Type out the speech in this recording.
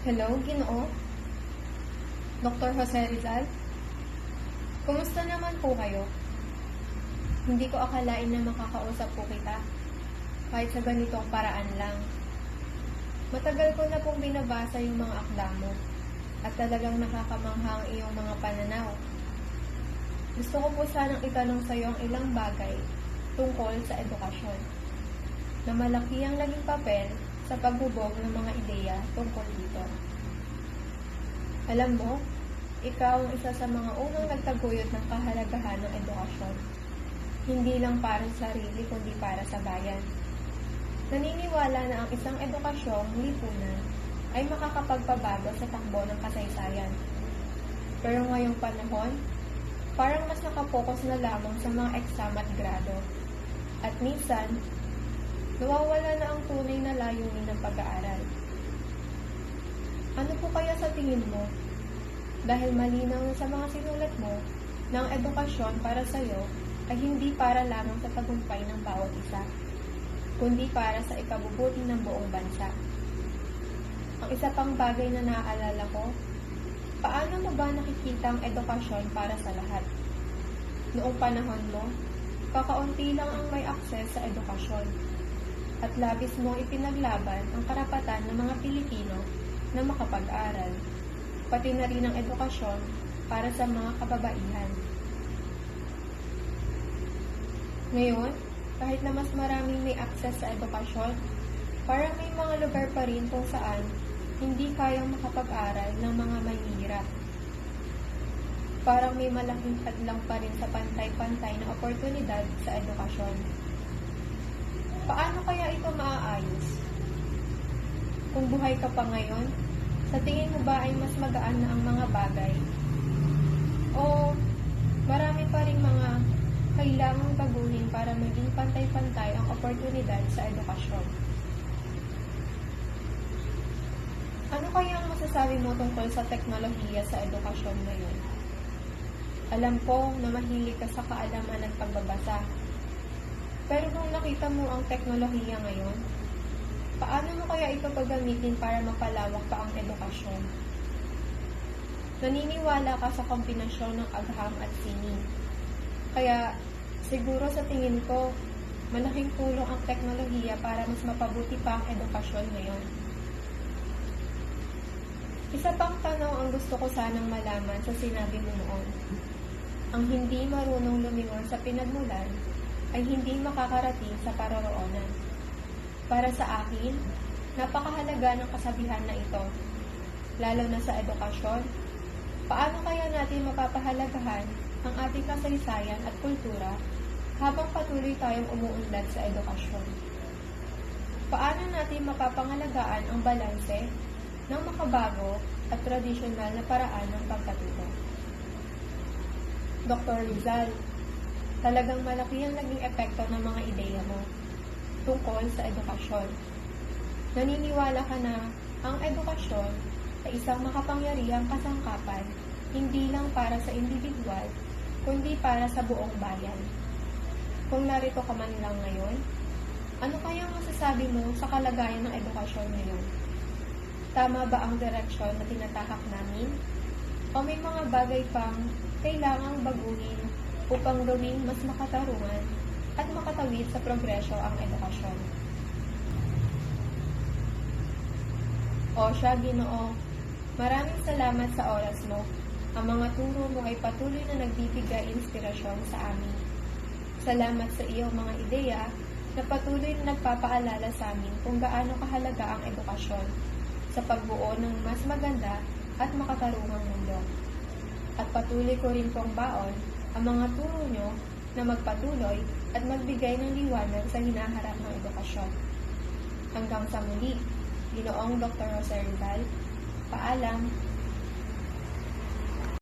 Hello, Ginoo. Dr. Jose Rizal. Kumusta naman po kayo? Hindi ko akalain na makakausap po kita, kahit sa ganitong paraan lang. Matagal ko na pong binabasa yung mga akda mo, at talagang nakakamangha ang iyong mga pananaw. Gusto ko po sanang itanong sa iyo ang ilang bagay tungkol sa edukasyon, na malaki ang naging papel sa paghubog ng mga ideya tungkol dito. Alam mo, ikaw ang isa sa mga unang nagtaguyod ng kahalagahan ng edukasyon. Hindi lang para sa sarili, kundi para sa bayan. Naniniwala na ang isang edukasyong lipunan ay makakapagpabago sa takbo ng kasaysayan. Pero ngayong panahon, parang mas nakapokus na lamang sa mga exam at grado. At minsan, nawawala na ang tunay na layunin ng pag-aaral. Ano po kaya sa tingin mo? Dahil malinaw na sa mga sinulat mo na ang edukasyon para sa iyo ay hindi para lamang sa tagumpay ng bawat isa, kundi para sa ikabubuti ng buong bansa. Ang isa pang bagay na naaalala ko, paano mo ba nakikita ang edukasyon para sa lahat? Noong panahon mo, kakaunti lang ang may akses sa edukasyon, at labis mo ipinaglaban ang karapatan ng mga Pilipino na makapag-aral, pati na rin ang edukasyon para sa mga kababaihan. Ngayon, kahit na mas maraming may access sa edukasyon, parang may mga lugar pa rin kung saan hindi kayang makapag-aral ng mga mahihirap. Parang may malaking hadlang pa rin sa pantay-pantay na oportunidad sa edukasyon. Paano kaya ito maaayos? Kung buhay ka pa ngayon, sa tingin mo ba ay mas magaan na ang mga bagay? O marami pa rin mga kailangang baguhin para maging pantay-pantay ang oportunidad sa edukasyon? Ano kaya ang masasabi mo tungkol sa teknolohiya sa edukasyon ngayon? Alam ko na mahilig ka sa kaalaman at pagbabasa. Pero kung nakita mo ang teknolohiya ngayon, paano mo kaya ito paggamitin para mapalawak pa ang edukasyon? Naniniwala ka sa kombinasyon ng agham at sining. Kaya, siguro sa tingin ko, malaking tulong ang teknolohiya para mas mapabuti pa ang edukasyon ngayon. Isa pang tanong ang gusto ko sanang malaman sa sinabi mo noon. Ang hindi marunong lumingon sa pinagmulan ay hindi makakarating sa paroroonan. Para sa akin, napakahalaga ng kasabihan na ito, lalo na sa edukasyon. Paano kaya natin mapapahalagahan ang ating kasaysayan at kultura habang patuloy tayong umuunlad sa edukasyon? Paano natin mapapangalagaan ang balanse ng makabago at tradisyonal na paraan ng pagkatuto? Dr. Rizal, talagang malaki ang naging epekto ng mga ideya mo tungkol sa edukasyon. Naniniwala ka na ang edukasyon ay isang makapangyarihang kasangkapan hindi lang para sa individual, kundi para sa buong bayan. Kung narito ka man lang ngayon, ano kaya masasabi mo sa kalagayan ng edukasyon ngayon? Tama ba ang direksyon na tinatahak namin? O may mga bagay pang kailangang baguhin upang gawing mas makatarungan at makatawid sa progresyo ang edukasyon? O siya, Ginoo, maraming salamat sa oras mo. Ang mga turo mo ay patuloy na nagbibigay inspirasyon sa amin. Salamat sa iyong mga ideya na patuloy na nagpapaalala sa amin kung gaano kahalaga ang edukasyon sa pagbuo ng mas maganda at makatarungang mundo. At patuloy ko rin pong baon ang mga turo nyo na magpatuloy at magbigay ng liwanag sa hinaharap ng edukasyon. Hanggang sa muli, Ginoong Dr. Jose Rizal, paalam.